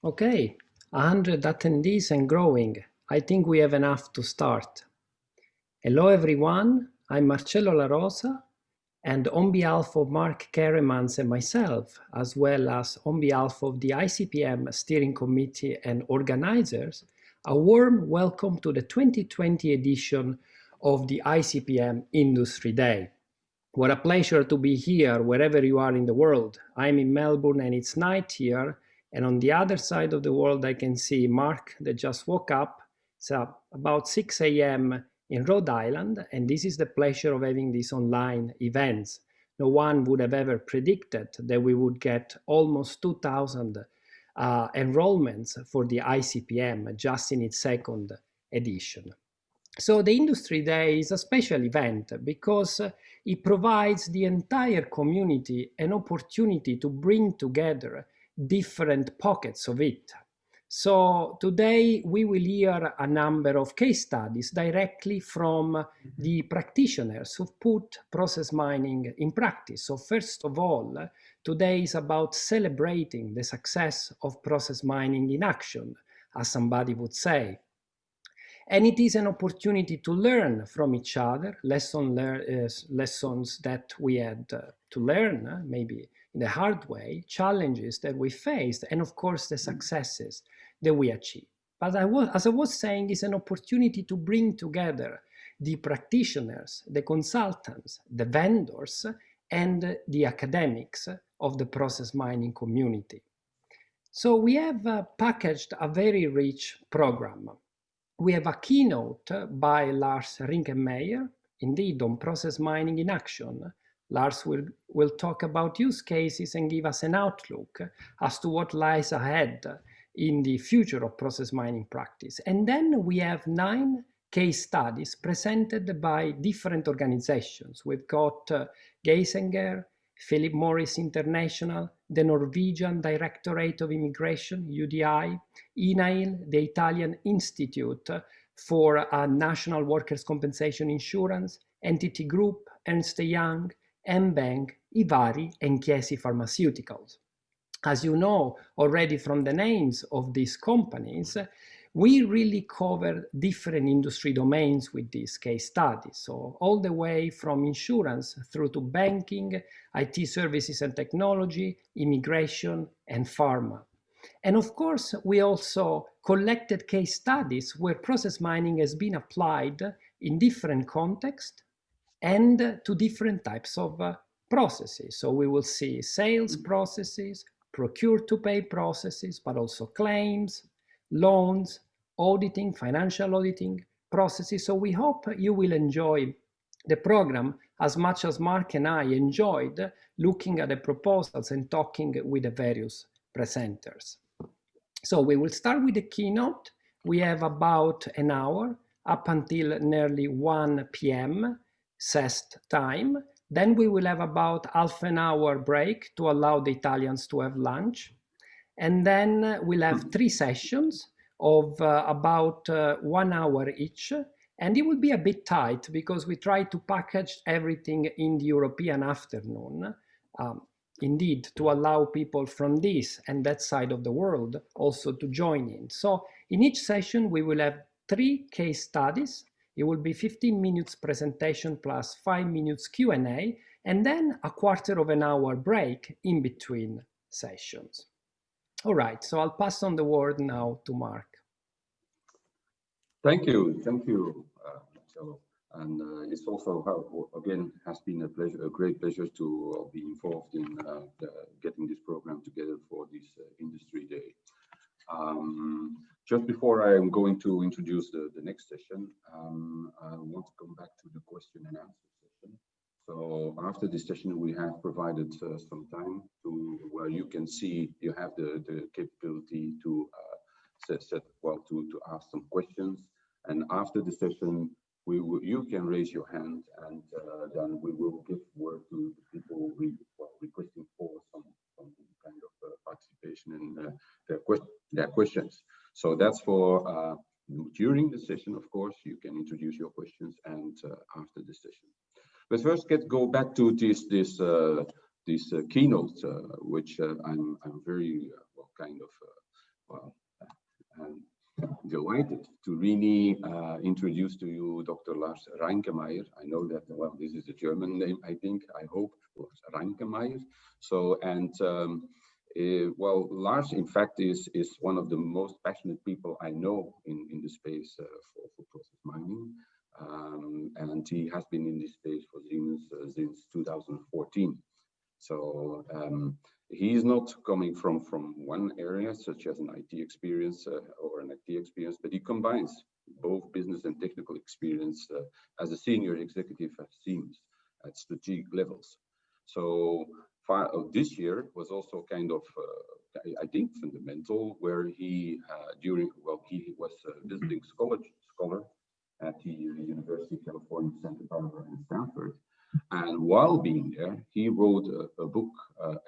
Okay, 100 attendees and growing. I think we have enough to start. Hello everyone, I'm Marcello La Rosa, and on behalf of Mark Keremans and myself, as well as on behalf of the ICPM Steering Committee and organizers, a warm welcome to the 2020 edition of the ICPM Industry Day. What a pleasure to be here wherever you are in the world. I'm in Melbourne and it's night here. And on the other side of the world, I can see Mark that just woke up. It's about 6 a.m. in Rhode Island. And this is the pleasure of having these online events. No one would have ever predicted that we would get almost 2,000 enrollments for the ICPM just in its second edition. So the Industry Day is a special event because it provides the entire community an opportunity to bring together different pockets of it. So today we will hear a number of case studies directly from the practitioners who put process mining in practice. So first of all, today is about celebrating the success of process mining in action, as somebody would say. And it is an opportunity to learn from each other, lessons that we had to learn, maybe in the hard way, challenges that we faced, and of course the successes that we achieved. But as I was saying, it's an opportunity to bring together the practitioners, the consultants, the vendors, and the academics of the process mining community. So we have packaged a very rich program. We have a keynote by Lars Rinkenmeyer, indeed on process mining in action. Lars will talk about use cases and give us an outlook as to what lies ahead in the future of process mining practice. And then we have 9 case studies presented by different organizations. We've got Geisinger, Philip Morris International, the Norwegian Directorate of Immigration, UDI, INAIL, the Italian Institute for National Workers' Compensation Insurance, Entity Group, Ernst & Young, mBank, Ivari, and Chiesi Pharmaceuticals. As you know already from the names of these companies, we really cover different industry domains with these case studies. So all the way from insurance through to banking, IT services and technology, immigration, and pharma. And of course, we also collected case studies where process mining has been applied in different contexts and to different types of processes. So we will see sales processes, procure-to-pay processes, but also claims, loans, auditing, financial auditing processes. So we hope you will enjoy the program as much as Mark and I enjoyed looking at the proposals and talking with the various presenters. So we will start with the keynote. We have about an hour up until nearly 1 p.m. CEST time. Then we will have about half an hour break to allow the Italians to have lunch. And then we'll have 3 sessions of about 1 hour each. And it will be a bit tight because we try to package everything in the European afternoon, indeed, to allow people from this and that side of the world also to join in. So in each session, we will have 3 case studies. It will be 15 minutes presentation plus 5 minutes Q&A, and then a quarter of an hour break in between sessions. All right, so I'll pass on the word now to Mark. Thank you, Marcello. And it's also, again, has been a great pleasure to be involved in getting this program together for this Industry Day. Just before I am going to introduce the next session, I want to come back to the question and answer session. So after this session, we have provided some time to where you can see you have the capability to to ask some questions. And after the session, you can raise your hand, and then we will give word to the people requesting for some kind of participation in their questions. So that's for during the session, of course, you can introduce your questions, and after the session. But first, go back to this keynote, which I'm very delighted to really introduce to you Dr. Lars Reinkemeyer. I know that, well, this is a German name, I think, I hope, Lars Reinkemeyer. So, and well, Lars, in fact, is one of the most passionate people I know in the space for process mining. And he has been in this space for Siemens since 2014. So he's not coming from one area, such as an IT experience or an IT experience, but he combines both business and technical experience as a senior executive at Siemens at strategic levels. So this year was also kind of, I think, fundamental, where he, he was visiting scholar at the University of California, Santa Barbara and Stanford. And while being there, he wrote a book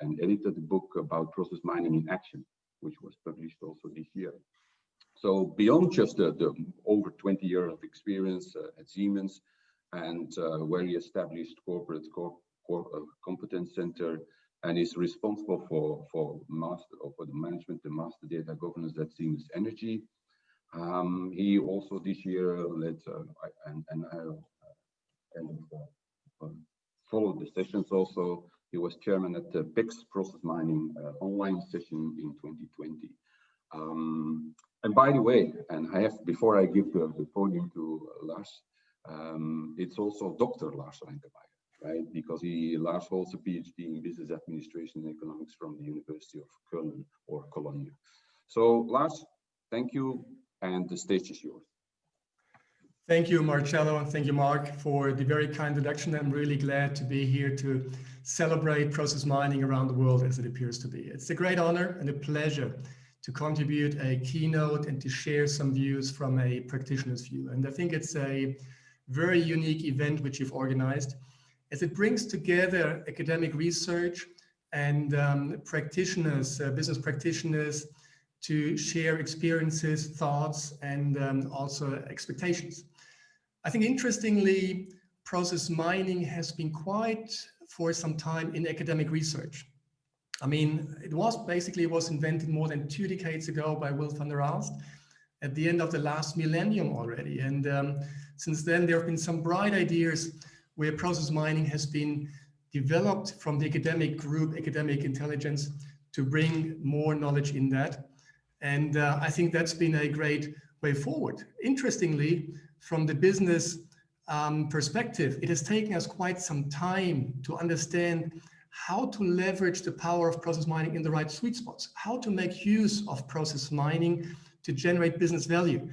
and edited a book about process mining in action, which was published also this year. So beyond just the over 20 years of experience at Siemens, and where he established corporate competence center and is responsible for the management and master data governance at Siemens Energy. He also this year led followed the sessions also. He was chairman at the PEX process mining online session in 2020. And by the way, and I have, before I give the podium to Lars, it's also Dr. Lars Reinkemeyer, right? Because Lars holds a PhD in business administration and economics from the University of Köln or Cologne. So Lars, thank you, and the stage is yours. Thank you, Marcello, and thank you, Mark, for the very kind introduction. I'm really glad to be here to celebrate process mining around the world as it appears to be. It's a great honor and a pleasure to contribute a keynote and to share some views from a practitioner's view. And I think it's a very unique event which you've organized, as it brings together academic research and practitioners, business practitioners, to share experiences, thoughts, and also expectations. I think interestingly, process mining has been quite for some time in academic research. I mean, it was invented more than 2 decades ago by Will van der Aalst at the end of the last millennium already. And since then, there have been some bright ideas where process mining has been developed from the academic group, academic intelligence, to bring more knowledge in that. And I think that's been a great way forward. Interestingly, from the business perspective, it has taken us quite some time to understand how to leverage the power of process mining in the right sweet spots, how to make use of process mining to generate business value.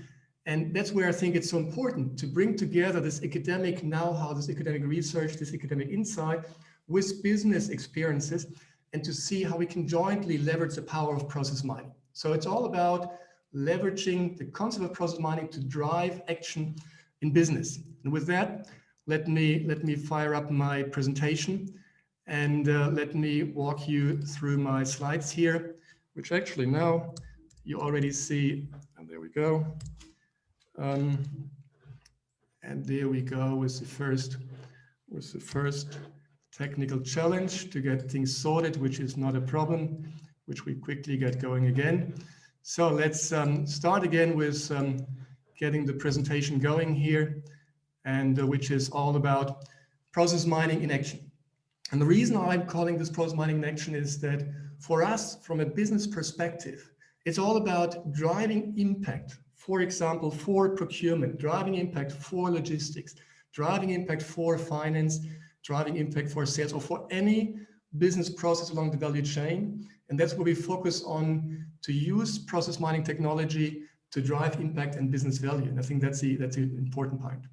And that's where I think it's so important to bring together this academic know-how, this academic research, this academic insight with business experiences, and to see how we can jointly leverage the power of process mining. So it's all about leveraging the concept of process mining to drive action in business. And with that, let me fire up my presentation and let me walk you through my slides here, which actually now you already see. And there we go. And there we go with the first technical challenge to get things sorted, which is not a problem, which we quickly get going again. So let's start again with getting the presentation going here, and which is all about process mining in action. And the reason I'm calling this process mining in action is that for us, from a business perspective, it's all about driving impact. For example, for procurement, driving impact for logistics, driving impact for finance, driving impact for sales, or for any business process along the value chain. And that's where we focus on to use process mining technology to drive impact and business value. And I think that's an important point.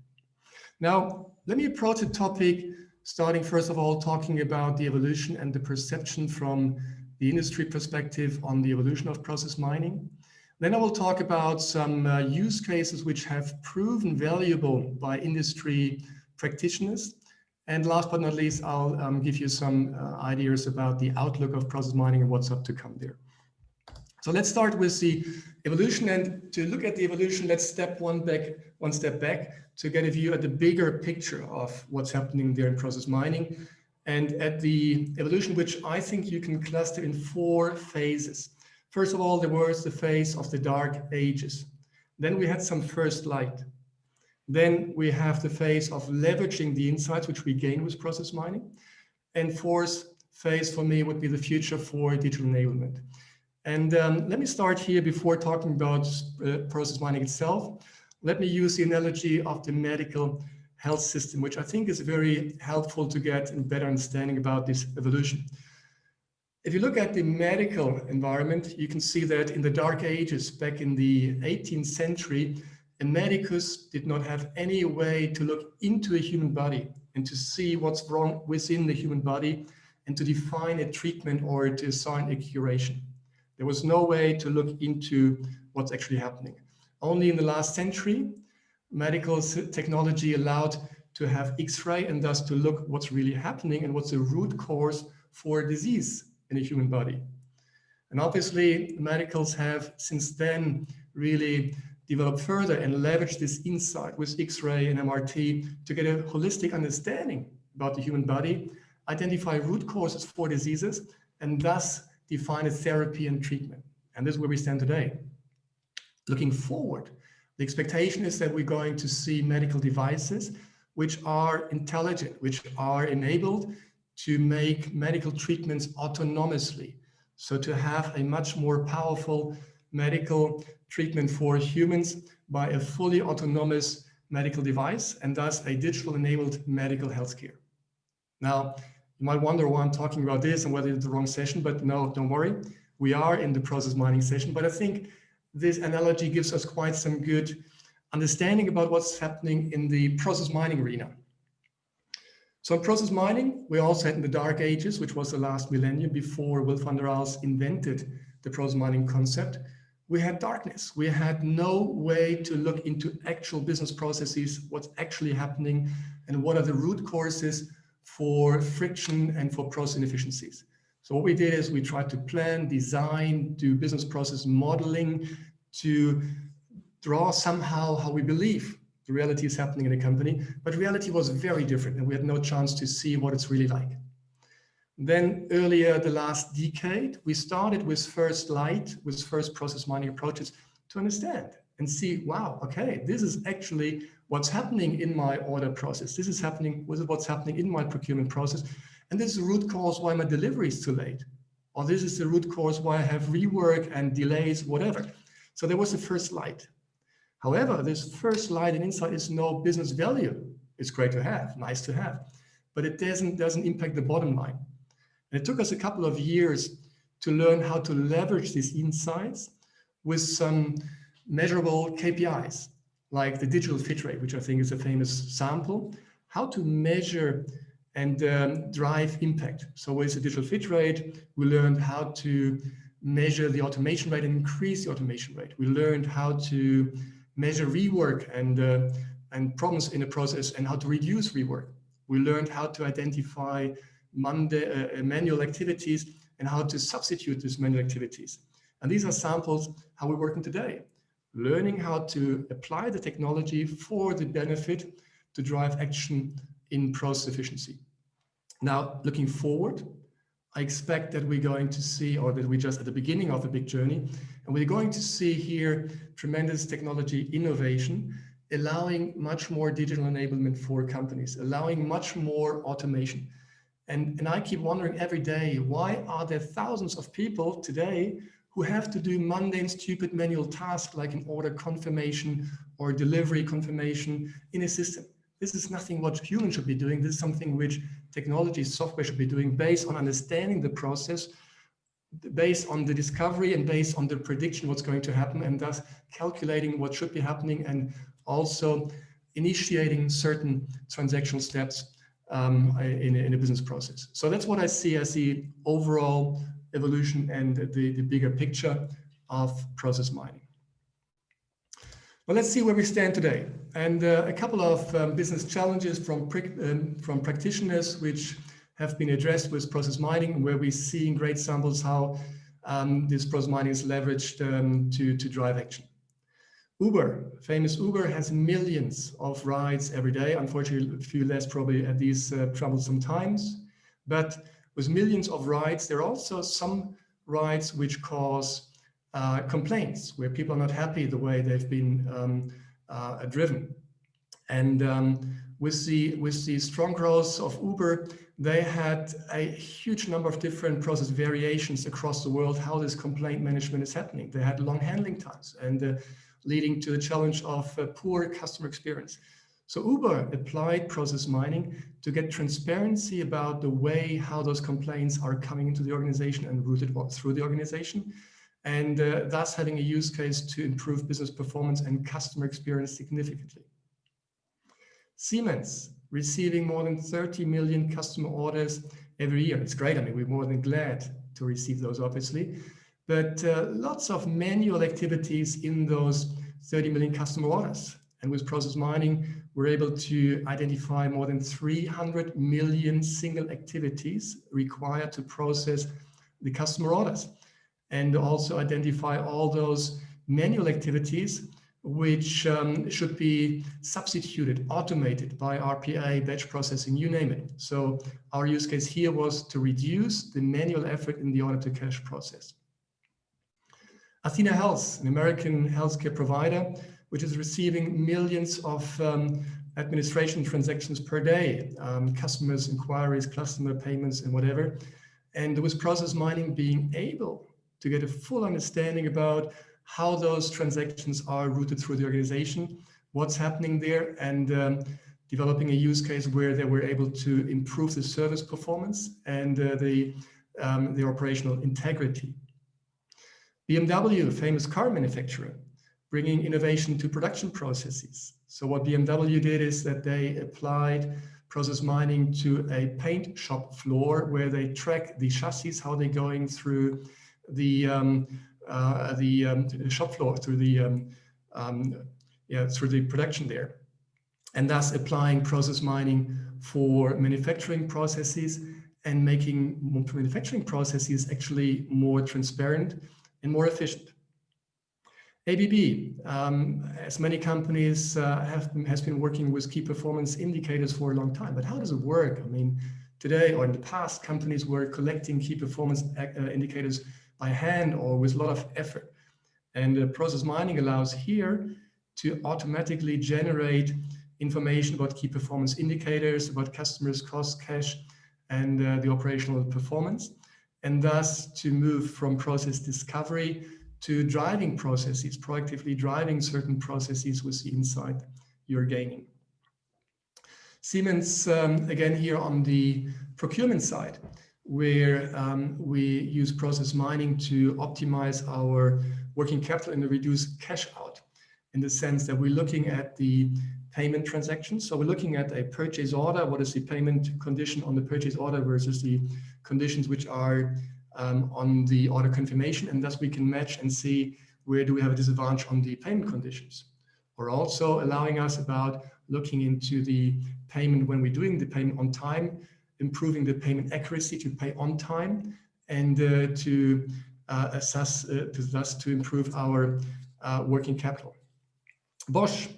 Now, let me approach the topic starting first of all talking about the evolution and the perception from the industry perspective on the evolution of process mining. Then I will talk about some use cases which have proven valuable by industry practitioners. And last but not least, I'll give you some ideas about the outlook of process mining and what's up to come there. So let's start with the evolution, and to look at the evolution, let's step one step back to get a view at the bigger picture of what's happening there in process mining, and at the evolution, which I think you can cluster in 4 phases. First of all, there was the phase of the dark ages, Then we had some first light. Then we have the phase of leveraging the insights which we gain with process mining. And fourth phase for me would be the future for digital enablement. And let me start here before talking about process mining itself. Let me use the analogy of the medical health system, which I think is very helpful to get a better understanding about this evolution. If you look at the medical environment, you can see that in the Dark Ages, back in the 18th century, a medicus did not have any way to look into a human body and to see what's wrong within the human body and to define a treatment or to assign a curation. There was no way to look into what's actually happening. Only in the last century, medical technology allowed to have X-ray and thus to look what's really happening and what's the root cause for disease in a human body. And obviously, medicals have since then really developed further and leveraged this insight with X-ray and MRT to get a holistic understanding about the human body, identify root causes for diseases, and thus define a therapy and treatment. And this is where we stand today. Looking forward, the expectation is that we're going to see medical devices which are intelligent, which are enabled to make medical treatments autonomously. So to have a much more powerful medical treatment for humans by a fully autonomous medical device and thus a digital enabled medical healthcare. Now, you might wonder why I'm talking about this and whether it's the wrong session, but no, don't worry. We are in the process mining session, but I think this analogy gives us quite some good understanding about what's happening in the process mining arena. So in process mining, we also had in the Dark Ages, which was the last millennium before Will van der Waals invented the process mining concept, we had darkness. We had no way to look into actual business processes, what's actually happening, and what are the root causes for friction and for process inefficiencies. So what we did is we tried to plan, design, do business process modeling to draw somehow how we believe the reality is happening in a company, but reality was very different and we had no chance to see what it's really like. Then earlier, the last decade, we started with first light, with first process mining approaches to understand and see, wow, okay, this is actually what's happening in my order process. This is what's happening in my procurement process. And this is the root cause why my delivery is too late. Or this is the root cause why I have rework and delays, whatever. So there was the first light. However, this first light and insight is no business value. It's great to have, nice to have, but it doesn't impact the bottom line. And it took us a couple of years to learn how to leverage these insights with some measurable KPIs, like the digital fit rate, which I think is a famous sample, how to measure and drive impact. So with the digital fit rate, we learned how to measure the automation rate and increase the automation rate. We learned how to measure rework and problems in a process and how to reduce rework. We learned how to identify manual activities and how to substitute these manual activities. And these are samples how we're working today, learning how to apply the technology for the benefit to drive action in process efficiency. Now, looking forward, I expect that we're going to see, or that we're just at the beginning of a big journey, and we're going to see here tremendous technology innovation, allowing much more digital enablement for companies, allowing much more automation. And I keep wondering every day, why are there thousands of people today who have to do mundane, stupid manual tasks like an order confirmation or delivery confirmation in a system? This is nothing what humans should be doing. This is something which technology, software should be doing based on understanding the process, based on the discovery and based on the prediction what's going to happen, and thus calculating what should be happening and also initiating certain transactional steps in a business process. So that's what I see as the overall evolution and the bigger picture of process mining. Well, let's see where we stand today. And a couple of business challenges from practitioners which have been addressed with process mining, where we see in great samples how this process mining is leveraged to drive action. Uber, famous Uber, has millions of rides every day. Unfortunately, a few less probably at these troublesome times. But with millions of rides, there are also some rides which cause complaints where people are not happy the way they've been driven. And with the strong growth of Uber, they had a huge number of different process variations across the world, how this complaint management is happening. They had long handling times and leading to the challenge of poor customer experience. So Uber applied process mining to get transparency about the way how those complaints are coming into the organization and routed through the organization, and thus having a use case to improve business performance and customer experience significantly. Siemens, receiving more than 30 million customer orders every year. It's great. I mean, we're more than glad to receive those, obviously, but lots of manual activities in those 30 million customer orders. And with process mining, we're able to identify more than 300 million single activities required to process the customer orders, and also identify all those manual activities which should be substituted, automated by RPA, batch processing, you name it. So our use case here was to reduce the manual effort in the order to cash process. Athena Health, an American healthcare provider, which is receiving millions of administration transactions per day, customers' inquiries, customer payments, and whatever. And with process mining, being able to get a full understanding about how those transactions are routed through the organization, what's happening there, and developing a use case where they were able to improve the service performance and the operational integrity. BMW, a famous car manufacturer, bringing innovation to production processes. So what BMW did is that they applied process mining to a paint shop floor where they track the chassis, how they're going through the shop floor, through the production there, and thus applying process mining for manufacturing processes and making manufacturing processes actually more transparent and more efficient. ABB, as many companies has been working with key performance indicators for a long time, but how does it work? I mean, today or in the past, companies were collecting key performance indicators by hand or with a lot of effort. And process mining allows here to automatically generate information about key performance indicators, about customers' cost, cash, and the operational performance, and thus to move from process discovery to driving processes, proactively driving certain processes with the insight you're gaining. Siemens, again here on the procurement side, where we use process mining to optimize our working capital and to reduce cash out, in the sense that we're looking at the payment transactions. So we're looking at a purchase order. What is the payment condition on the purchase order versus the conditions which are on the order confirmation, and thus we can match and see where do we have a disadvantage on the payment conditions. Or also allowing us about looking into the payment when we're doing the payment on time, improving the payment accuracy to pay on time, and to assess, thus to improve our working capital. Bosch,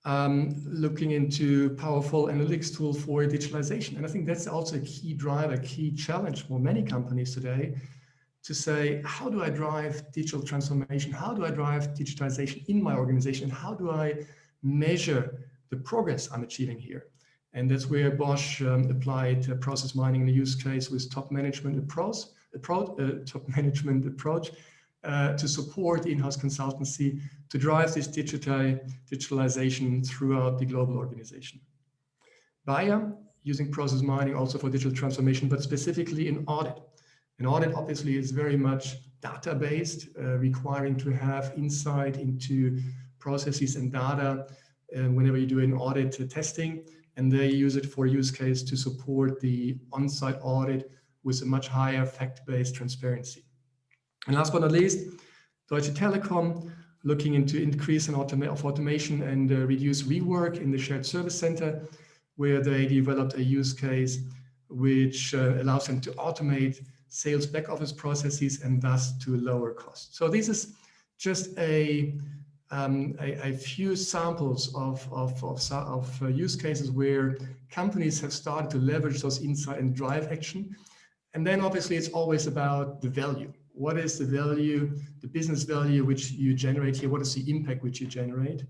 looking into powerful analytics tool for digitalization. And I think that's also a key driver, a key challenge for many companies today, to say, how do I drive digital transformation? How do I drive digitalization in my organization? How do I measure the progress I'm achieving here? And that's where Bosch applied process mining in a use case with top management approach to support in-house consultancy to drive this digitalization throughout the global organization. Bayer, using process mining also for digital transformation, but specifically in audit. An audit obviously is very much data-based, requiring to have insight into processes and data whenever you do an audit testing, and they use it for use case to support the on-site audit with a much higher fact-based transparency. And last but not least, Deutsche Telekom, looking into increase in automation and reduce rework in the shared service center, where they developed a use case which allows them to automate sales back office processes and thus to lower costs. So this is just a few samples of use cases where companies have started to leverage those insights and drive action. And then obviously it's always about the value. What is the value, the business value which you generate here? What is the impact which you generate?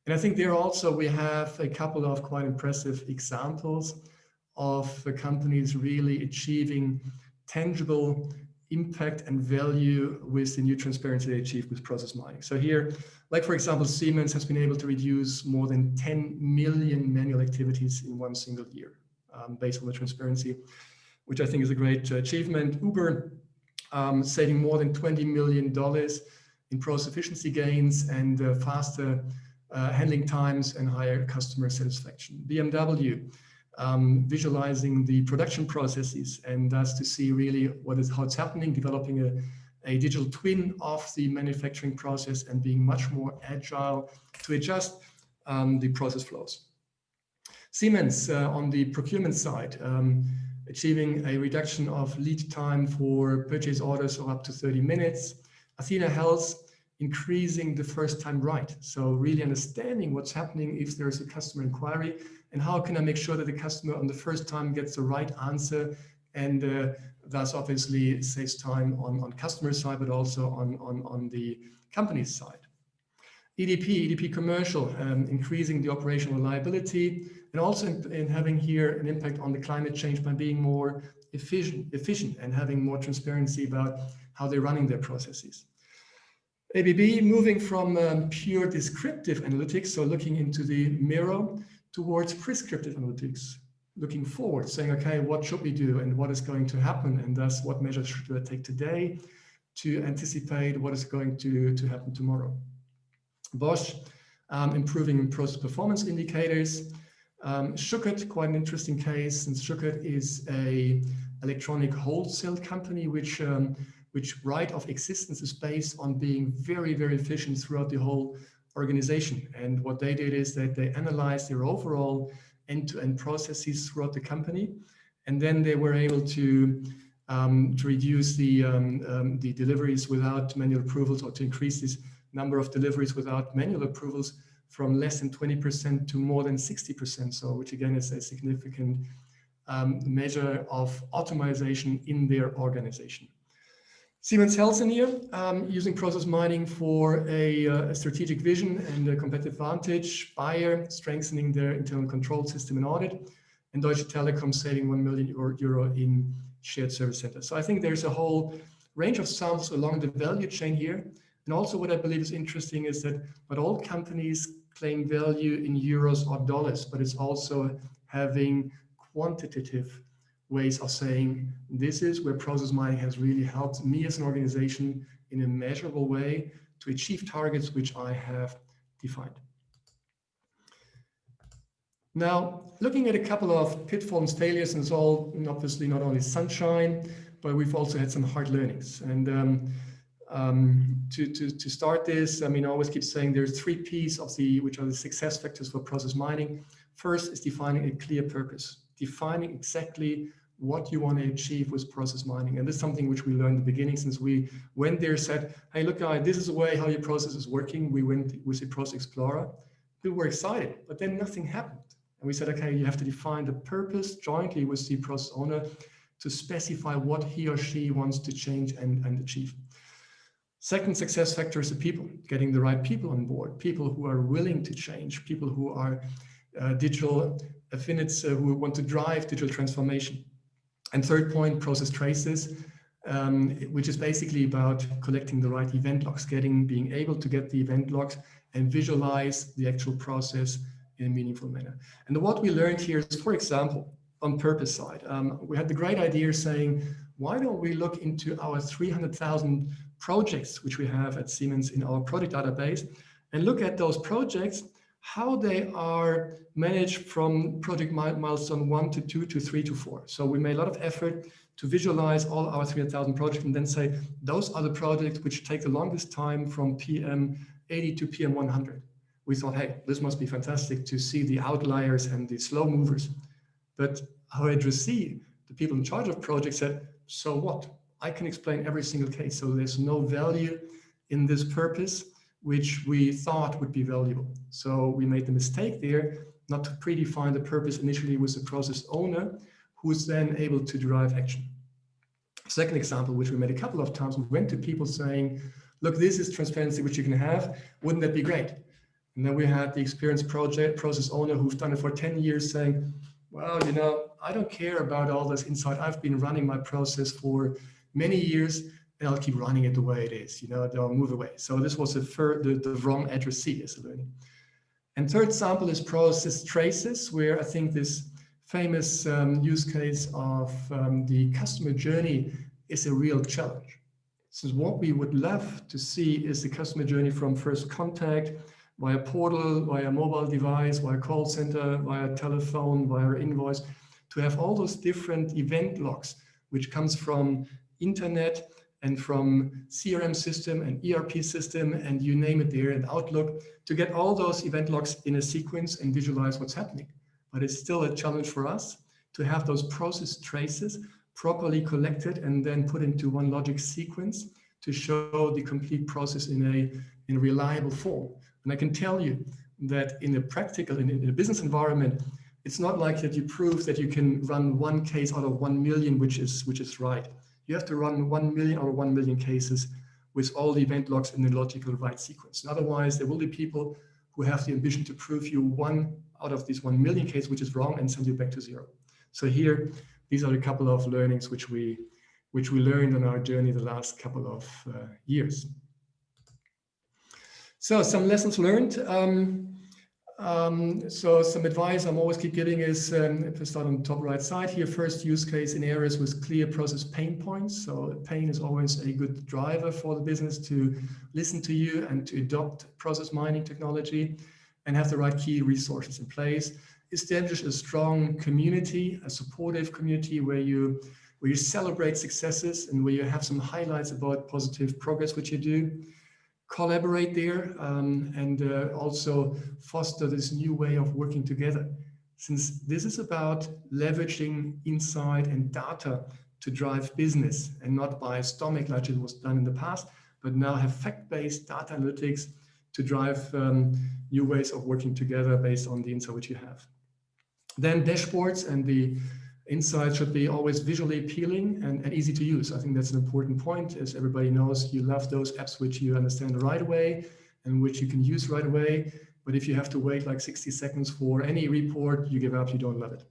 And I think there also we have a couple of quite impressive examples of the companies really achieving tangible impact and value with the new transparency they achieved with process mining. So here, like for example, Siemens has been able to reduce more than 10 million manual activities in one single year based on the transparency, which I think is a great achievement. Uber saving more than $20 million in process efficiency gains and faster handling times and higher customer satisfaction. BMW visualizing the production processes and thus to see really how it's happening, developing a digital twin of the manufacturing process and being much more agile to adjust the process flows. Siemens on the procurement side, achieving a reduction of lead time for purchase orders of up to 30 minutes. Athena Health increasing the first time right. So really understanding what's happening if there's a customer inquiry and how can I make sure that the customer on the first time gets the right answer and thus obviously saves time on customer side, but also on the company's side. EDP Commercial, increasing the operational reliability and also in having here an impact on the climate change by being more efficient and having more transparency about how they're running their processes. ABB moving from pure descriptive analytics, so looking into the mirror, towards prescriptive analytics, looking forward, saying, okay, what should we do and what is going to happen? And thus, what measures should I take today to anticipate what is going to happen tomorrow? Bosch, improving process performance indicators. Schuckert, quite an interesting case, and Schuckert is a electronic wholesale company which right of existence is based on being very, very efficient throughout the whole organization. And what they did is that they analyzed their overall end-to-end processes throughout the company, and then they were able to reduce the deliveries without manual approvals, or to increase this number of deliveries without manual approvals from less than 20% to more than 60%. So, which again is a significant measure of automation in their organization. Siemens Healthineers, using process mining for a strategic vision and a competitive advantage. Bayer, strengthening their internal control system and audit. And Deutsche Telekom saving 1 million euro in shared service centers. So I think there's a whole range of samples along the value chain here. And also what I believe is interesting is that not all companies claim value in euros or dollars, but it's also having quantitative ways of saying, this is where process mining has really helped me as an organization in a measurable way to achieve targets which I have defined. Now, looking at a couple of pitfalls and failures, and it's all obviously not only sunshine, but we've also had some hard learnings. And to start this, I mean, I always keep saying there's 3 P's which are the success factors for process mining. First is defining a clear purpose, defining exactly what you want to achieve with process mining. And this is something which we learned in the beginning, since we went there, said, hey, look, guys, this is the way how your process is working. We went with the Process Explorer. People were excited, but then nothing happened. And we said, okay, you have to define the purpose jointly with the process owner to specify what he or she wants to change and achieve. Second success factor is the people, getting the right people on board, people who are willing to change, people who are digital affinities, who want to drive digital transformation. And third point, process traces, which is basically about collecting the right event logs, being able to get the event logs and visualize the actual process in a meaningful manner. And what we learned here is, for example, on purpose side, we had the great idea saying, why don't we look into our 300,000 projects which we have at Siemens in our project database and look at those projects, how they are managed from project milestone 1 to 2 to 3 to 4. So we made a lot of effort to visualize all our 300,000 projects and then say, those are the projects which take the longest time from PM 80 to PM 100. We thought, hey, this must be fantastic to see the outliers and the slow movers. But however, see, the people in charge of projects said, so what? I can explain every single case. So there's no value in this purpose, which we thought would be valuable. So we made the mistake there not to predefine the purpose initially with the process owner, who is then able to derive action. Second example, which we made a couple of times, we went to people saying, look, this is transparency which you can have. Wouldn't that be great? And then we had the experienced process owner who's done it for 10 years saying, well, you know, I don't care about all this inside. I've been running my process for many years and I'll keep running it the way it is. You know, don't move away. So this was the wrong addressee as a learning. And third sample is process traces, where I think this famous use case of the customer journey is a real challenge. So what we would love to see is the customer journey from first contact, via portal, via mobile device, via call center, via telephone, via invoice, to have all those different event logs, which comes from internet and from CRM system and ERP system, and you name it there, and Outlook, to get all those event logs in a sequence and visualize what's happening. But it's still a challenge for us to have those process traces properly collected and then put into one logic sequence to show the complete process in a reliable form. And I can tell you that in a practical, in a business environment, it's not like that you prove that you can run one case out of 1 million, which is right. You have to run 1 million out of 1 million cases with all the event logs in the logical right sequence. And otherwise, there will be people who have the ambition to prove you one out of these 1 million cases, which is wrong, and send you back to zero. So here, these are a couple of learnings which we learned on our journey the last couple of years. So some lessons learned. So some advice I'm always keep giving is, if I start on the top right side here, first use case in areas with clear process pain points. So pain is always a good driver for the business to listen to you and to adopt process mining technology and have the right key resources in place. Establish a strong community, a supportive community where you celebrate successes and where you have some highlights about positive progress which you do. Collaborate there and also foster this new way of working together. Since this is about leveraging insight and data to drive business and not by stomach like it was done in the past, but now have fact-based data analytics to drive new ways of working together based on the insight which you have. Then dashboards and the insights should be always visually appealing and easy to use. I think that's an important point. As everybody knows, you love those apps which you understand right away and which you can use right away. But if you have to wait like 60 seconds for any report, you give up, you don't love it.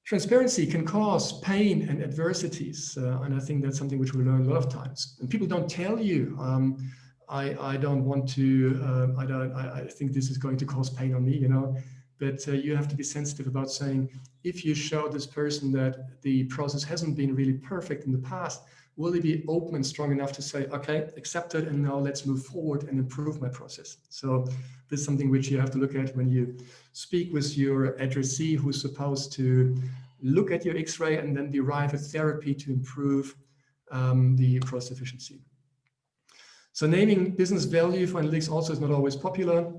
Transparency can cause pain and adversities. And I think that's something which we learn a lot of times. And people don't tell you, I don't want to, I think this is going to cause pain on me, you know. But you have to be sensitive about saying, if you show this person that the process hasn't been really perfect in the past, will they be open and strong enough to say, okay, accept it, and now let's move forward and improve my process. So this is something which you have to look at when you speak with your addressee who's supposed to look at your X-ray and then derive a therapy to improve the process efficiency. So naming business value for analytics also is not always popular.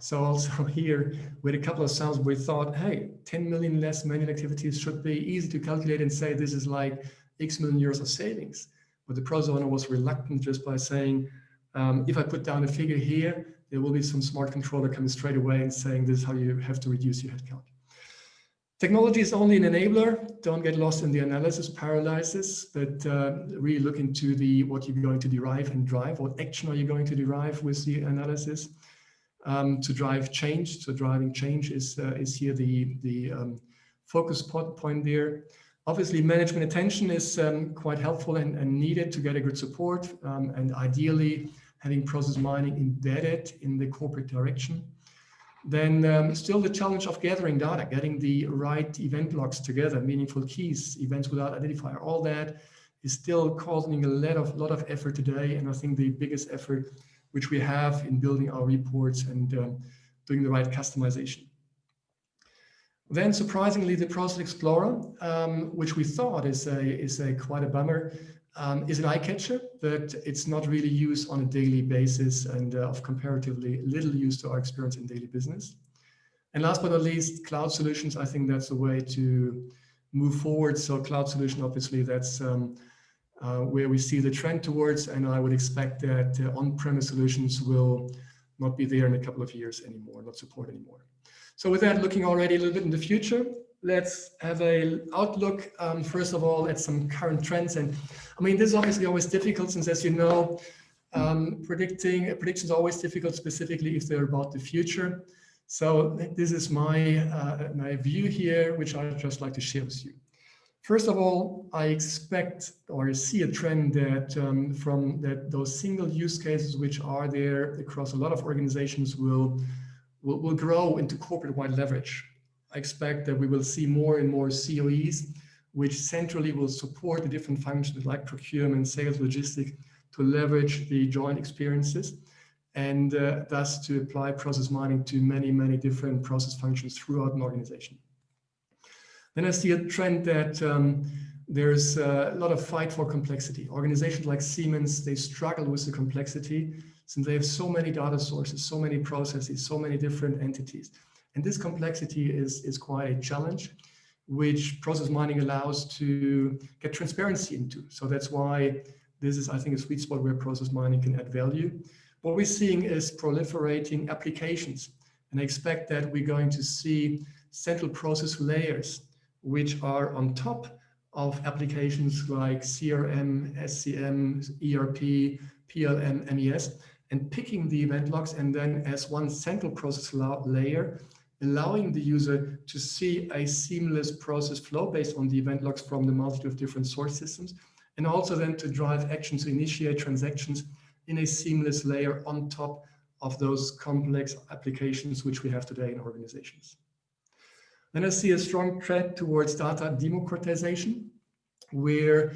So also here, with a couple of samples, we thought, hey, 10 million less manual activities should be easy to calculate and say this is like X million euros of savings. But the process owner was reluctant just by saying, if I put down a figure here, there will be some smart controller coming straight away and saying this is how you have to reduce your headcount. Technology is only an enabler. Don't get lost in the analysis paralysis, but really look into what you're going to derive and drive. What action are you going to derive with the analysis? To drive change. So driving change is here the focus point there. Obviously, management attention is quite helpful and needed to get a good support, and ideally having process mining embedded in the corporate direction. Then still the challenge of gathering data, getting the right event logs together, meaningful keys, events without identifier, all that is still causing a lot of effort today. And I think the biggest effort which we have in building our reports and doing the right customization. Then surprisingly, the Process Explorer, which we thought is quite a bummer, is an eye catcher, but it's not really used on a daily basis and of comparatively little use to our experience in daily business. And last but not least, cloud solutions. I think that's the way to move forward. So cloud solution, obviously, that's where we see the trend towards, and I would expect that on-premise solutions will not be there in a couple of years anymore, not support anymore. So with that, looking already a little bit in the future, let's have a outlook, first of all, at some current trends. And I mean, this is obviously always difficult since, as you know, predictions are always difficult, specifically if they're about the future. So this is my view here, which I'd just like to share with you. First of all, I expect or see a trend that those single use cases which are there across a lot of organizations will grow into corporate-wide leverage. I expect that we will see more and more COEs, which centrally will support the different functions like procurement, sales, logistics, to leverage the joint experiences, and thus to apply process mining to many, many different process functions throughout an organization. Then I see a trend that there's a lot of fight for complexity. Organizations like Siemens, they struggle with the complexity since they have so many data sources, so many processes, so many different entities. And this complexity is quite a challenge, which process mining allows to get transparency into. So that's why this is, I think, a sweet spot where process mining can add value. What we're seeing is proliferating applications. And I expect that we're going to see central process layers, which are on top of applications like CRM, SCM, ERP, PLM, MES, and picking the event logs and then as one central process layer, allowing the user to see a seamless process flow based on the event logs from the multitude of different source systems, and also then to drive actions, to initiate transactions in a seamless layer on top of those complex applications which we have today in organizations. Then I see a strong trend towards data democratization, where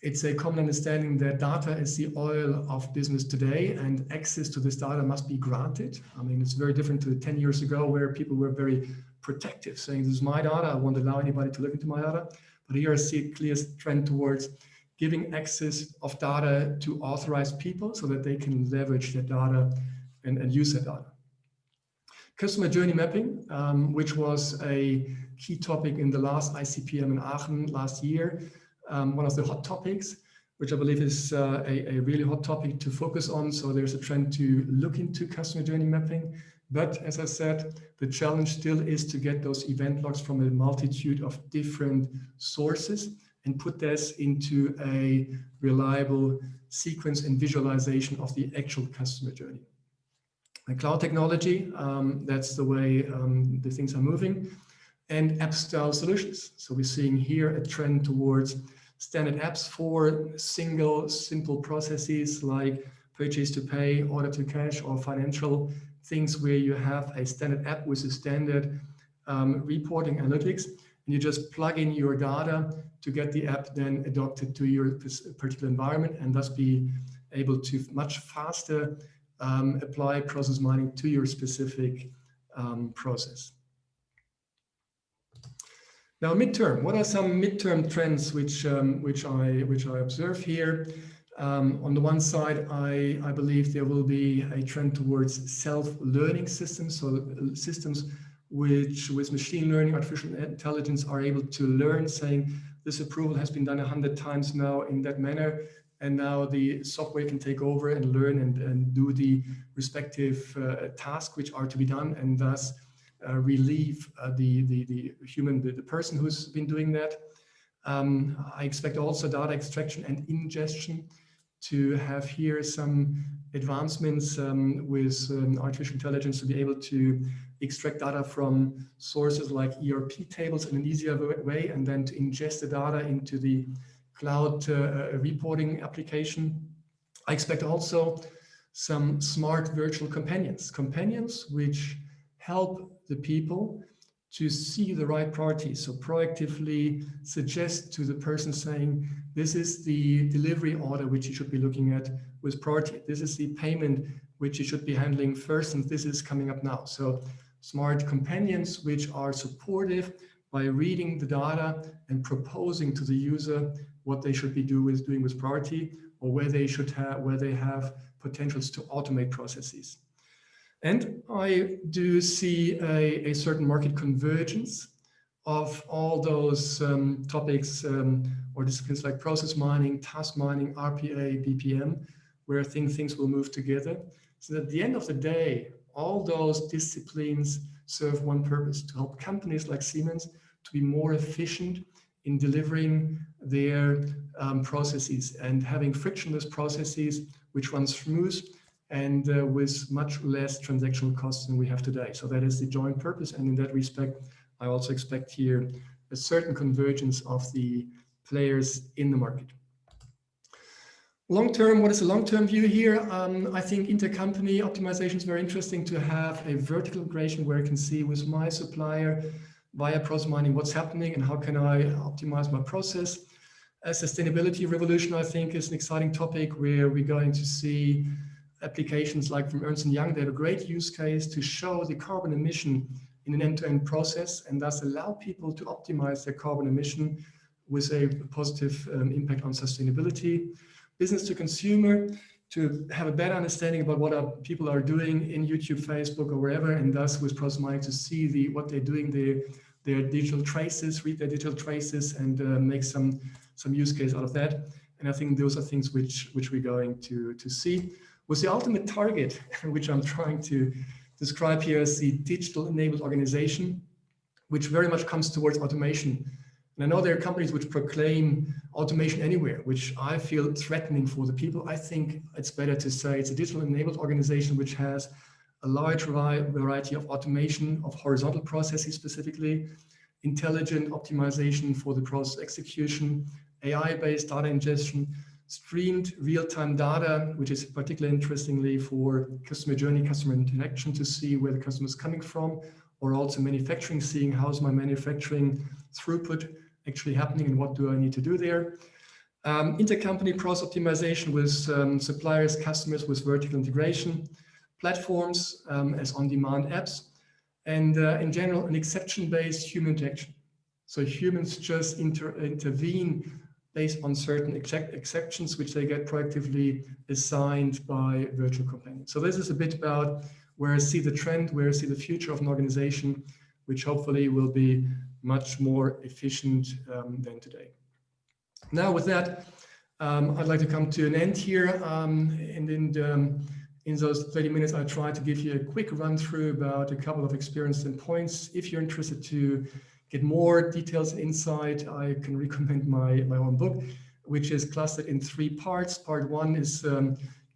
it's a common understanding that data is the oil of business today and access to this data must be granted. I mean, it's very different to 10 years ago where people were very protective, saying this is my data, I won't allow anybody to look into my data. But here I see a clear trend towards giving access of data to authorized people so that they can leverage that data and use that data. Customer journey mapping, which was a key topic in the last ICPM in Aachen last year, one of the hot topics, which I believe is a really hot topic to focus on. So there's a trend to look into customer journey mapping. But as I said, the challenge still is to get those event logs from a multitude of different sources and put this into a reliable sequence and visualization of the actual customer journey. And cloud technology, that's the way the things are moving, and app-style solutions. So we're seeing here a trend towards standard apps for single, simple processes like purchase to pay, order to cash, or financial things where you have a standard app with a standard reporting analytics, and you just plug in your data to get the app then adopted to your particular environment and thus be able to much faster apply process mining to your specific process. Now, midterm. What are some midterm trends which I observe here? On the one side, I believe there will be a trend towards self-learning systems, so systems which, with machine learning, artificial intelligence, are able to learn, saying this approval has been done 100 times now in that manner. And now the software can take over and learn and do the respective tasks which are to be done, and thus relieve the human, the person who's been doing that. I expect also data extraction and ingestion to have here some advancements with artificial intelligence to be able to extract data from sources like ERP tables in an easier way, and then to ingest the data into the cloud reporting application. I expect also some smart virtual companions which help the people to see the right priorities. So proactively suggest to the person saying, this is the delivery order which you should be looking at with priority. This is the payment which you should be handling first, and this is coming up now. So smart companions which are supportive by reading the data and proposing to the user what they should be doing with priority, or where they have potentials to automate processes. And I do see a certain market convergence of all those topics or disciplines like process mining, task mining, RPA, BPM, where I think things will move together. So at the end of the day, all those disciplines serve one purpose: to help companies like Siemens to be more efficient in delivering their processes and having frictionless processes which run smooth and with much less transactional costs than we have today. So that is the joint purpose, and in that respect, I also expect here a certain convergence of the players in the market. Long-term, what is the long-term view here? I think intercompany optimization is very interesting to have a vertical integration where I can see with my supplier via process mining what's happening and how can I optimize my process. A sustainability revolution, I think, is an exciting topic where we're going to see applications like from Ernst & Young. They have a great use case to show the carbon emission in an end-to-end process and thus allow people to optimize their carbon emission with a positive impact on sustainability. Business to consumer, to have a better understanding about what people are doing in YouTube, Facebook, or wherever, and thus with process mining to see what they're doing, their digital traces, read their digital traces, and make some use case out of that. And I think those are things which we're going to see. With the ultimate target, which I'm trying to describe here as the digital enabled organization, which very much comes towards automation. And I know there are companies which proclaim automation anywhere, which I feel threatening for the people. I think it's better to say it's a digital enabled organization which has a large variety of automation of horizontal processes, specifically intelligent optimization for the process execution, AI-based data ingestion, streamed real-time data, which is particularly interestingly for customer journey, customer interaction to see where the customer is coming from, or also manufacturing, seeing how's my manufacturing throughput actually happening and what do I need to do there. Intercompany process optimization with suppliers, customers with vertical integration, platforms as on-demand apps, and in general, an exception-based human interaction. So humans just intervene based on certain exceptions which they get proactively assigned by virtual companions. So this is a bit about where I see the trend, where I see the future of an organization, which hopefully will be much more efficient than today. Now with that, I'd like to come to an end here. And in those 30 minutes, I try to give you a quick run through about a couple of experiences and points. If you're interested to get more details and insight, I can recommend my own book, which is clustered in 3 parts. Part 1 is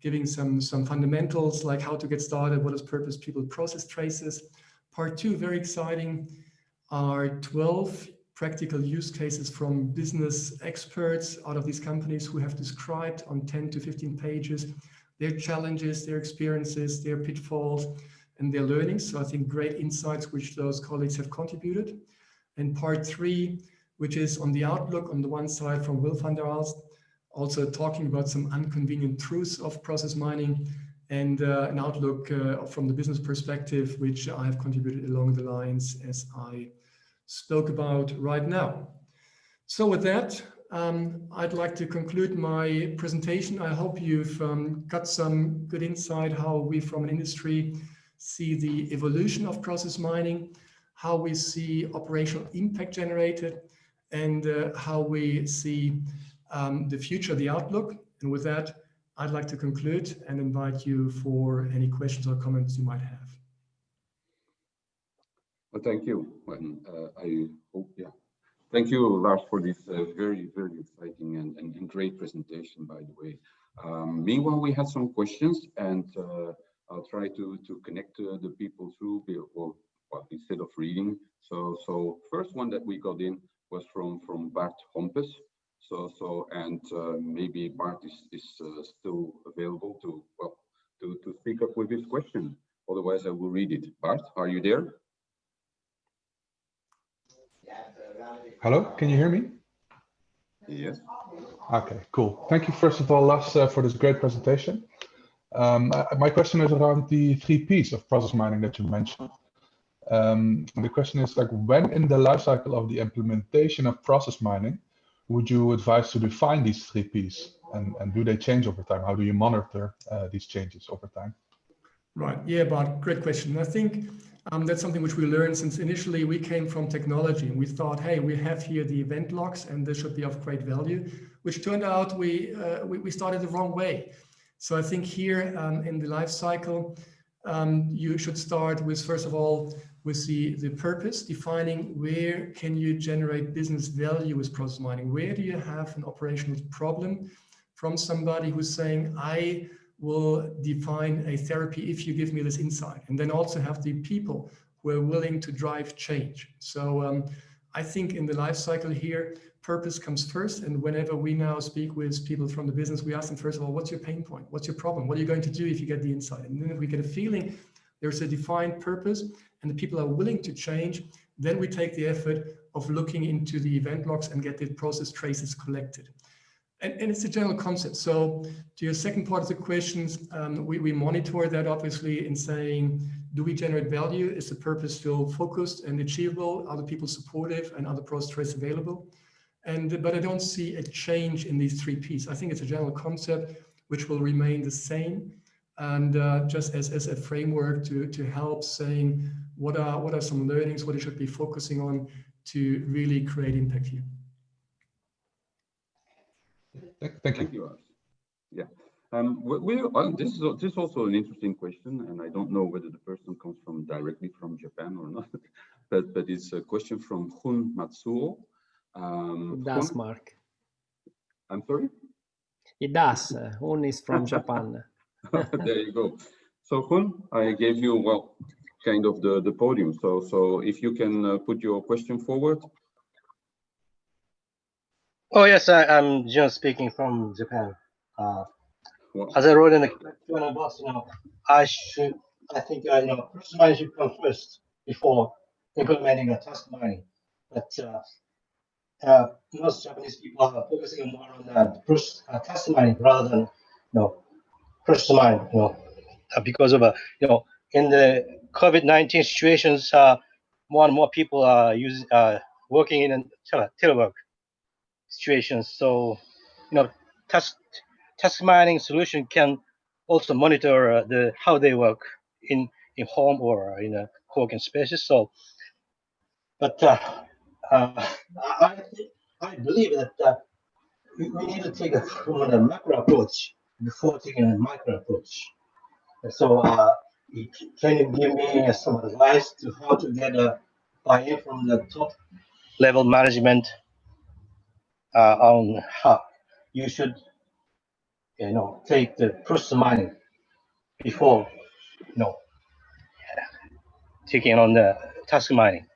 giving some fundamentals like how to get started, what is purpose, people, process traces. Part 2, very exciting, are 12 practical use cases from business experts out of these companies who have described on 10 to 15 pages their challenges, their experiences, their pitfalls, and their learnings. So I think great insights which those colleagues have contributed. And part 3, which is on the outlook on the one side from Will van der Aalst, also talking about some inconvenient truths of process mining, and an outlook from the business perspective, which I have contributed along the lines as I spoke about right now. So with that, I'd like to conclude my presentation. I hope you've got some good insight how we from an industry see the evolution of process mining, how we see operational impact generated, and how we see the future, the outlook. And with that, I'd like to conclude and invite you for any questions or comments you might have. Well, thank you. I hope, yeah. Thank you, Lars, for this very, very exciting and great presentation, by the way. Meanwhile, we had some questions, and I'll try to connect the people through, well, instead of reading. So first one that we got in was from Bart Hompes. And maybe Bart is still available to speak up with his question. Otherwise, I will read it. Bart, are you there? Hello, can you hear me? Yes. Okay, cool. Thank you, first of all, Lars, for this great presentation. My question is around the 3 Ps of process mining that you mentioned. The question is, like, when in the life cycle of the implementation of process mining would you advise to define these 3 Ps, and do they change over time? How do you monitor these changes over time? Right. Yeah, Bart, great question. I think that's something which we learned since initially we came from technology, and we thought, hey, we have here the event logs and this should be of great value, which turned out we started the wrong way. So I think here in the life cycle, you should start with, first of all, with the purpose, defining where can you generate business value with process mining? Where do you have an operational problem from somebody who's saying, I will define a therapy if you give me this insight? And then also have the people who are willing to drive change. So I think in the life cycle here, purpose comes first. And whenever we now speak with people from the business, we ask them, first of all, what's your pain point? What's your problem? What are you going to do if you get the insight? And then if we get a feeling there's a defined purpose and the people are willing to change, then we take the effort of looking into the event logs and get the process traces collected. And it's a general concept. So to your second part of the questions, we monitor that obviously in saying, do we generate value? Is the purpose still focused and achievable? Are the people supportive and are the process traces available? But I don't see a change in these 3 Ps. I think it's a general concept which will remain the same, and just as a framework to help saying what are some learnings, what it should be focusing on to really create impact here. Thank you. Yeah. This is also an interesting question, and I don't know whether the person comes directly from Japan or not, but it's a question from Hun Matsuo. It does, Mark. I'm sorry? It does. Hun is from Japan. There you go. So Hun, I gave you, well, kind of the podium. So if you can put your question forward. Oh yes, I'm Jun speaking from Japan. Well, as I wrote in the Q&A box, I think process mining should come first before implementing a task mining. But most Japanese people are focusing more on task mining rather than process mining. Because of in the COVID-19 situations, more and more people are working in telework situations. So task mining solution can also monitor how they work in home or in a co-working spaces. So, but I believe that we need to take a macro approach before taking a micro approach. So, can you give me some advice to how to get a buy-in from the top level management on how you should, take the process mining before, taking on the task mining?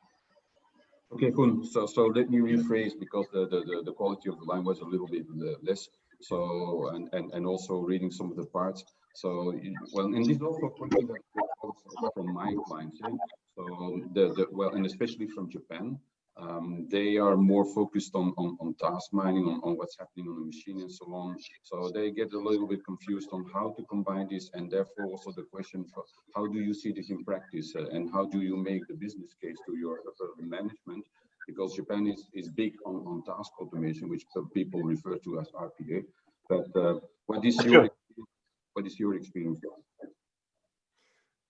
Okay, cool. So let me rephrase, because the quality of the line was a little bit less. So and also reading some of the parts. So well, and this is also a question that from my clients. So well, and especially from Japan, they are more focused on task mining, on what's happening on the machine and so on. So they get a little bit confused on how to combine this, and therefore also the question for how do you see this in practice, and how do you make the business case to your management? Because Japan is big on task automation, which people refer to as RPA. But what is your experience?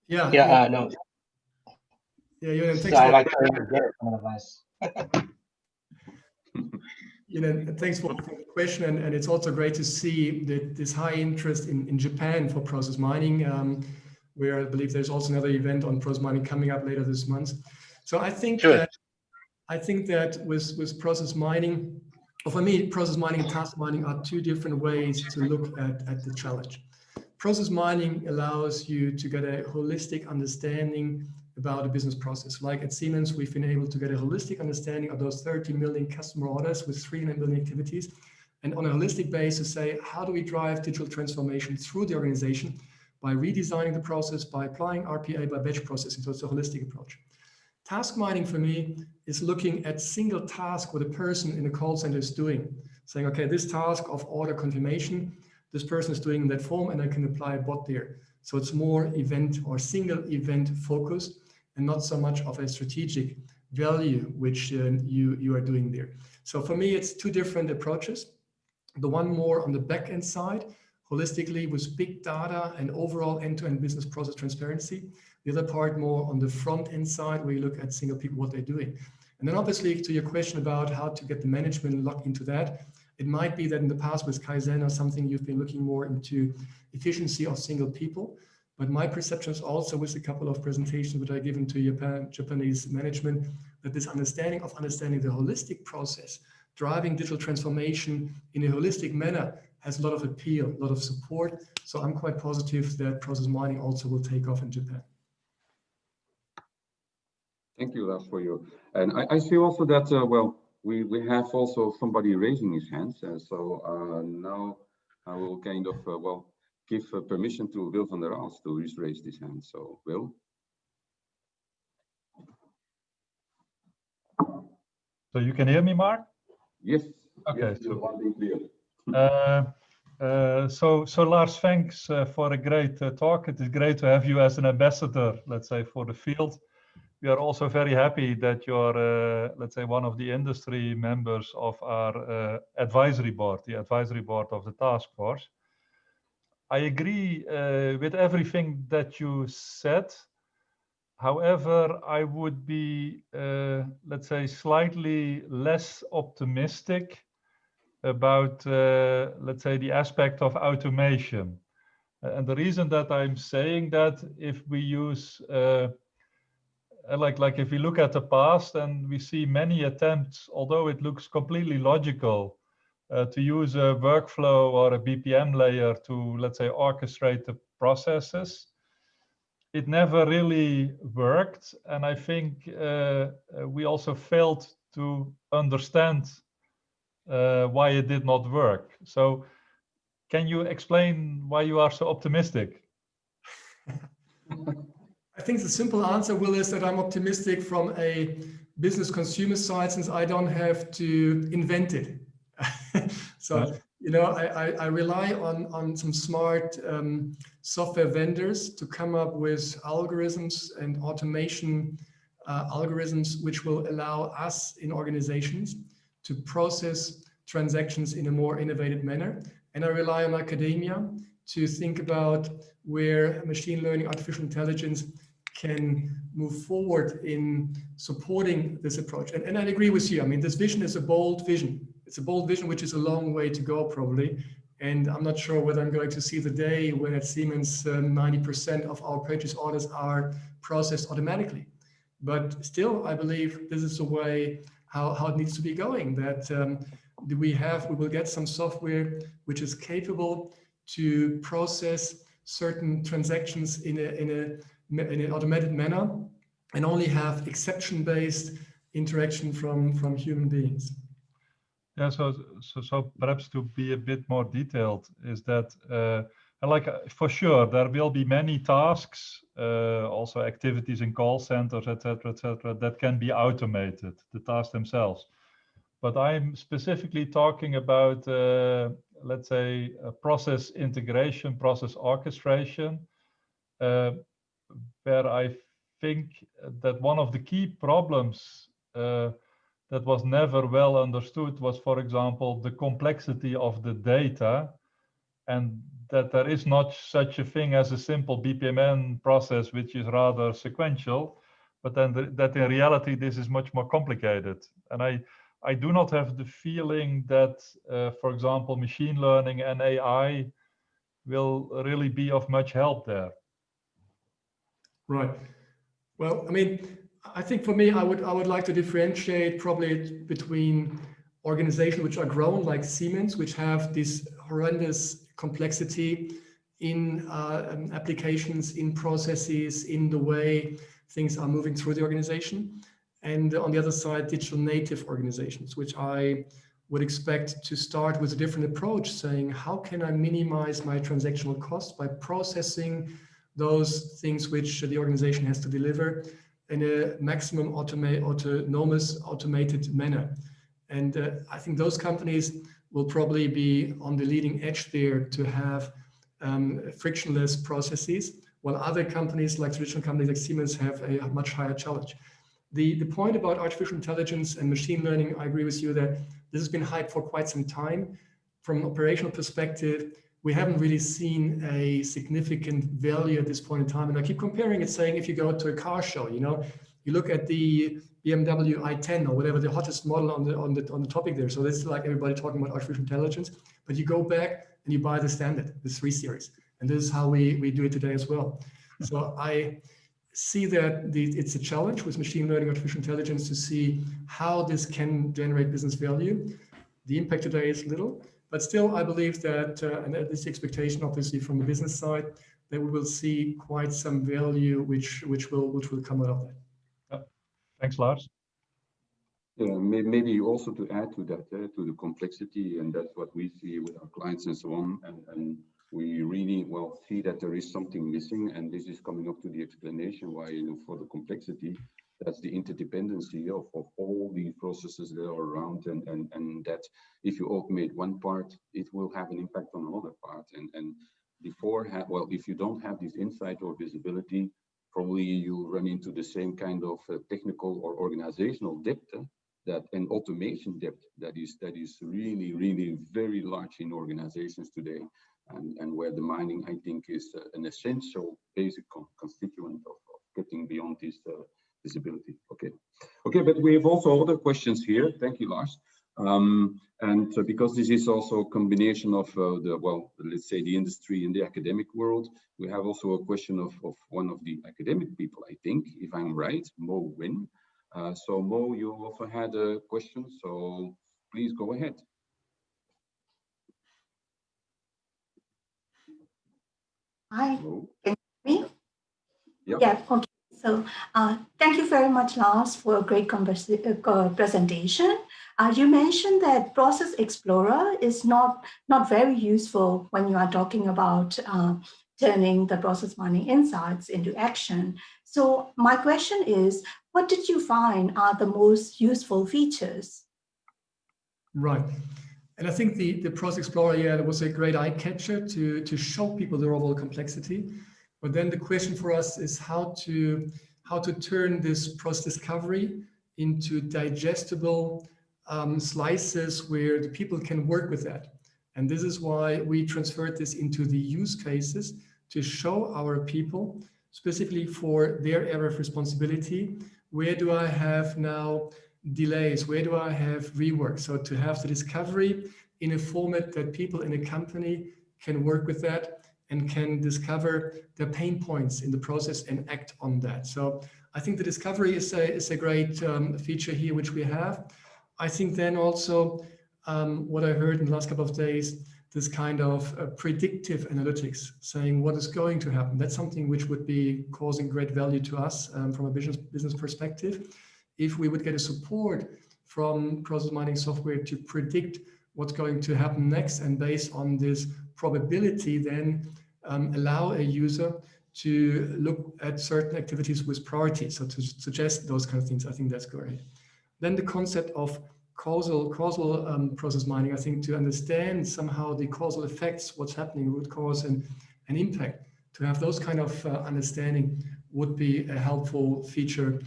Yeah. No. Yeah, thanks So for I like their advice. Thanks for the question, and it's also great to see that this high interest in Japan for process mining, where I believe there's also another event on process mining coming up later this month. So I think that with process mining, or for me, process mining and task mining are 2 different ways to look at the challenge. Process mining allows you to get a holistic understanding about a business process. Like at Siemens, we've been able to get a holistic understanding of those 30 million customer orders with 300 million activities. And on a holistic basis, say, how do we drive digital transformation through the organization by redesigning the process, by applying RPA, by batch processing. So it's a holistic approach. Task mining for me is looking at single task what a person in a call center is doing. Saying, okay, this task of order confirmation, this person is doing in that form, and I can apply a bot there. So it's more event or single event focused, and not so much of a strategic value which you are doing there. So for me, it's 2 different approaches. The one more on the back end side, holistically with big data and overall end-to-end business process transparency. The other part more on the front end side, where you look at single people, what they're doing. And then obviously to your question about how to get the management locked into that, it might be that in the past with Kaizen or something, you've been looking more into efficiency of single people. But my perception is also, with a couple of presentations which I given to Japanese management, that this understanding the holistic process, driving digital transformation in a holistic manner, has a lot of appeal, a lot of support. So I'm quite positive that process mining also will take off in Japan. Thank you, Lars, for your. And I see also that well, we have also somebody raising his hands. So now I will kind of well give permission to Will van der Aals to raise his hand. So Will. So you can hear me, Mark? Yes. Okay. Yes, one thing clear. So Lars, thanks for a great talk. It is great to have you as an ambassador, let's say, for the field. We are also very happy that you're, let's say, one of the industry members of our advisory board, the advisory board of the task force. I agree with everything that you said. However, I would be, let's say, slightly less optimistic about, let's say, the aspect of automation. And the reason that I'm saying that, if we use, like if we look at the past and we see many attempts, although it looks completely logical, to use a workflow or a BPM layer to, let's say, orchestrate the processes, it never really worked. And I think we also failed to understand why it did not work. So can you explain why you are so optimistic? I think the simple answer, Will, is that I'm optimistic from a business consumer side, since I don't have to invent it. So, you know, I rely on some smart software vendors to come up with algorithms and automation algorithms which will allow us in organizations to process transactions in a more innovative manner. And I rely on academia to think about where machine learning, artificial intelligence can move forward in supporting this approach. And I agree with you. I mean, this vision is a bold vision. It's a bold vision, which is a long way to go, probably. And I'm not sure whether I'm going to see the day when at Siemens 90% of our purchase orders are processed automatically. But still, I believe this is the way how it needs to be going, that we will get some software which is capable to process certain transactions in an automated manner and only have exception-based interaction from human beings. Yeah, so perhaps to be a bit more detailed, is that for sure there will be many tasks, also activities in call centers, etc., that can be automated, the tasks themselves. But I'm specifically talking about, let's say, process integration, process orchestration, where I think that one of the key problems that was never well understood was, for example, the complexity of the data, and that there is not such a thing as a simple BPMN process, which is rather sequential, but then that in reality, this is much more complicated. And I do not have the feeling that, for example, machine learning and AI will really be of much help there. Right. Well, I mean, I think for me, I would like to differentiate probably between organizations which are grown like Siemens, which have this horrendous complexity in applications, in processes, in the way things are moving through the organization. And on the other side, digital native organizations, which I would expect to start with a different approach, saying, how can I minimize my transactional costs by processing those things which the organization has to deliver in a maximum autonomous, automated manner. And I think those companies will probably be on the leading edge there to have frictionless processes, while other companies like traditional companies like Siemens have a much higher challenge. The point about artificial intelligence and machine learning, I agree with you that this has been hyped for quite some time. From an operational perspective, we haven't really seen a significant value at this point in time. And I keep comparing it, saying if you go to a car show, you know, you look at the BMW i10 or whatever, the hottest model on the topic there. So this is like everybody talking about artificial intelligence, but you go back and you buy the standard, the 3 Series. And this is how we do it today as well. So I see that it's a challenge with machine learning, artificial intelligence, to see how this can generate business value. The impact today is little, but still I believe that, and that is the expectation obviously from the business side, that we will see quite some value which will come out of that. Yeah. Thanks, Lars. Yeah, maybe also to add to that, to the complexity, and that's what we see with our clients and so on, and we really well see that there is something missing, and this is coming up to the explanation why, for the complexity, that's the interdependency of all the processes that are around, and that if you automate one part, it will have an impact on another part, and well, if you don't have this insight or visibility, probably you run into the same kind of technical or organizational debt, that an automation debt that is really very large in organizations today, and where the mining, I think, is an essential basic constituent of getting beyond this visibility. Okay, but we have also other questions here. Thank you, Lars. And because this is also a combination of let's say the industry and the academic world, we have also a question of one of the academic people, I think, if I'm right, Mo Win. So Mo, you also had a question, so please go ahead. Hi, Mo? can you hear me? Yep. Yeah, okay. So thank you very much, Lars, for a great presentation. You mentioned that Process Explorer is not very useful when you are talking about turning the process mining insights into action. So my question is, what did you find are the most useful features? Right. And I think the Process Explorer, yeah, that was a great eye catcher to show people the overall complexity. But then the question for us is how to turn this process discovery into digestible slices where the people can work with that. And this is why we transferred this into the use cases to show our people, specifically for their area of responsibility, where do I have now delays, where do I have rework? So to have the discovery in a format that people in a company can work with that and can discover the pain points in the process and act on that. So I think the discovery is a great feature here, which we have. I think then also what I heard in the last couple of days, this kind of predictive analytics, saying what is going to happen. That's something which would be causing great value to us from a business perspective. If we would get a support from process mining software to predict what's going to happen next, and based on this probability, then allow a user to look at certain activities with priority. So to suggest those kind of things, I think that's great. Then the concept of causal process mining, I think to understand somehow the causal effects, what's happening, root cause and impact, to have those kind of understanding would be a helpful feature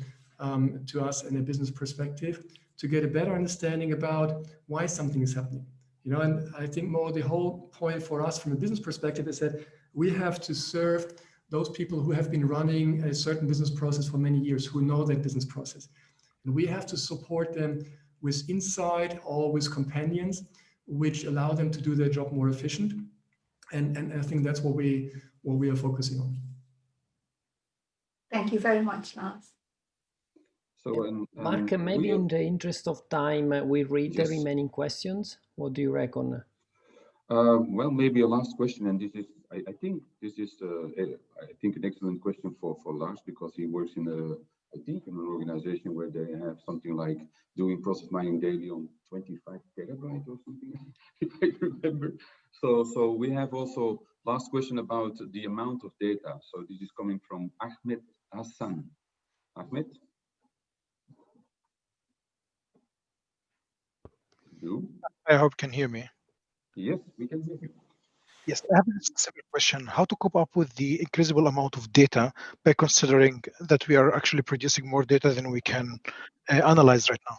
to us in a business perspective, to get a better understanding about why something is happening. And I think more the whole point for us from a business perspective is that we have to serve those people who have been running a certain business process for many years, who know that business process. And we have to support them with insight or with companions, which allow them to do their job more efficient. And I think that's what we are focusing on. Thank you very much, Lars. So, Mark, maybe in the interest of time, we read the remaining questions. What do you reckon? Well, maybe a last question, and this is, I think this is, I think an excellent question for Lars, because he works in in an organization where they have something like doing process mining daily on 25 terabytes or something, if I remember. So we have also last question about the amount of data. So this is coming from Ahmed Hassan. Ahmed? I hope you can hear me. Yes, we can hear you. Yes, I have a specific question. How to cope up with the increasable amount of data by considering that we are actually producing more data than we can analyze right now?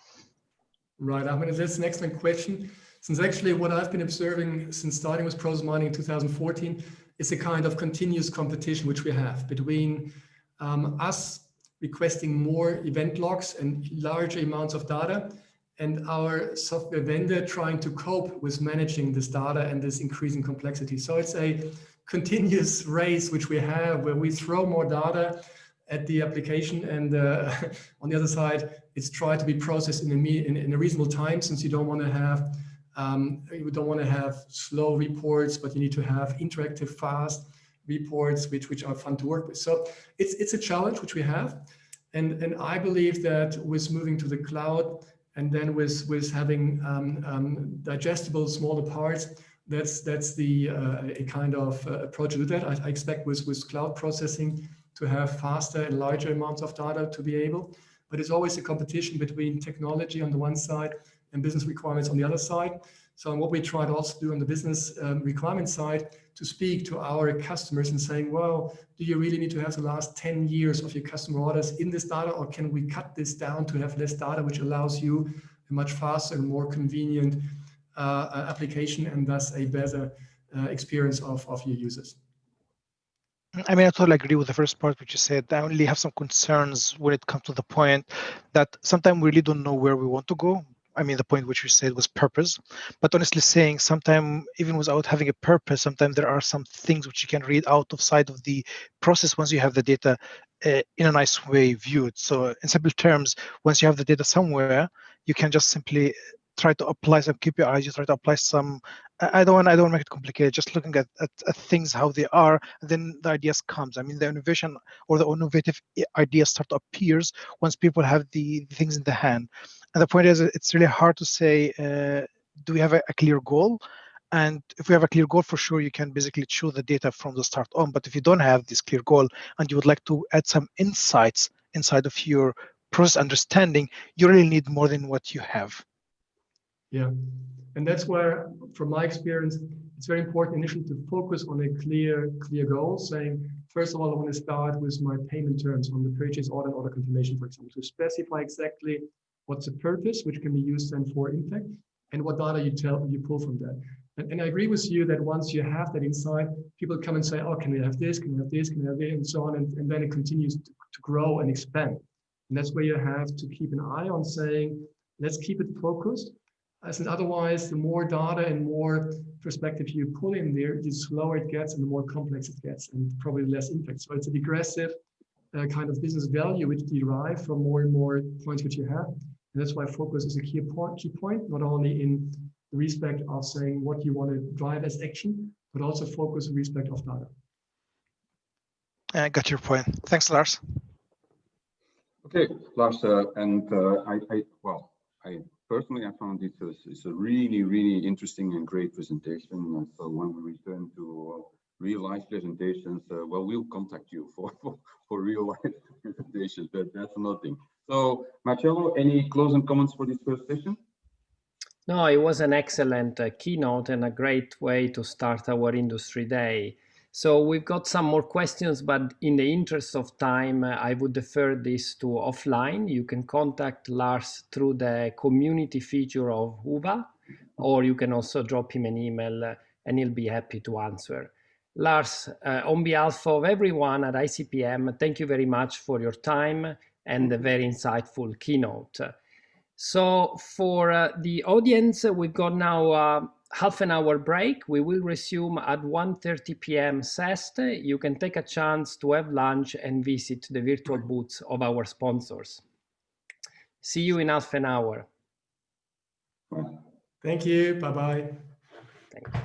Right, I mean, that's an excellent question. Since actually what I've been observing since starting with process mining in 2014 is a kind of continuous competition which we have between us requesting more event logs and large amounts of data, and our software vendor trying to cope with managing this data and this increasing complexity. So it's a continuous race which we have, where we throw more data at the application, and on the other side, it's try to be processed in a reasonable time, since you don't want to have slow reports, but you need to have interactive, fast reports which are fun to work with. So it's a challenge which we have, and I believe that with moving to the cloud, and then with having digestible smaller parts, that's the a kind of approach to that. I expect with cloud processing to have faster and larger amounts of data to be able, but it's always a competition between technology on the one side and business requirements on the other side. So what we try to also do on the business requirement side, to speak to our customers and saying, well, do you really need to have the last 10 years of your customer orders in this data, or can we cut this down to have less data, which allows you a much faster and more convenient application, and thus a better experience of your users. I mean, I totally agree with the first part which you said. I only have some concerns when it comes to the point that sometimes we really don't know where we want to go. I mean, the point which you said was purpose, but honestly saying, sometimes even without having a purpose, sometimes there are some things which you can read out of side of the process once you have the data in a nice way viewed. So in simple terms, once you have the data somewhere, you can just simply try to apply some KPIs, you try to apply some, I don't want to make it complicated, just looking at things how they are, and then the ideas comes. I mean, the innovation or the innovative ideas start to appear once people have the things in the hand. And the point is, it's really hard to say, do we have a clear goal? And if we have a clear goal, for sure, you can basically choose the data from the start on. But if you don't have this clear goal and you would like to add some insights inside of your process understanding, you really need more than what you have. Yeah, and that's where, from my experience, it's very important initially to focus on a clear goal, saying, first of all, I want to start with my payment terms on the purchase order and order confirmation, for example, to specify exactly what's the purpose, which can be used then for impact, and what data you pull from that. And I agree with you that once you have that insight, people come and say, oh, can we have this, can we have this, can we have this, and so on, and then it continues to grow and expand. And that's where you have to keep an eye on saying, let's keep it focused. As otherwise, the more data and more perspective you pull in there, the slower it gets and the more complex it gets, and probably less impact. So it's a digressive kind of business value which derive from more and more points which you have. And that's why focus is a key point, not only in the respect of saying what you want to drive as action, but also focus in respect of data. I got your point. Thanks, Lars. Okay, Lars, I personally, I found it is a really interesting and great presentation. So when we return to real life presentations, we'll contact you for real life presentations, but that's nothing. So Marcello, any closing comments for this first session? No, it was an excellent keynote and a great way to start our industry day. So we've got some more questions, but in the interest of time, I would defer this to offline. You can contact Lars through the community feature of Whova, or you can also drop him an email and he'll be happy to answer. Lars, on behalf of everyone at ICPM, thank you very much for your time and the very insightful keynote. So for the audience, we've got now half an hour break. We will resume at 1:30 p.m. CEST. You can take a chance to have lunch and visit the virtual booths of our sponsors. See you in half an hour. Thank you. Bye-bye. Thank you.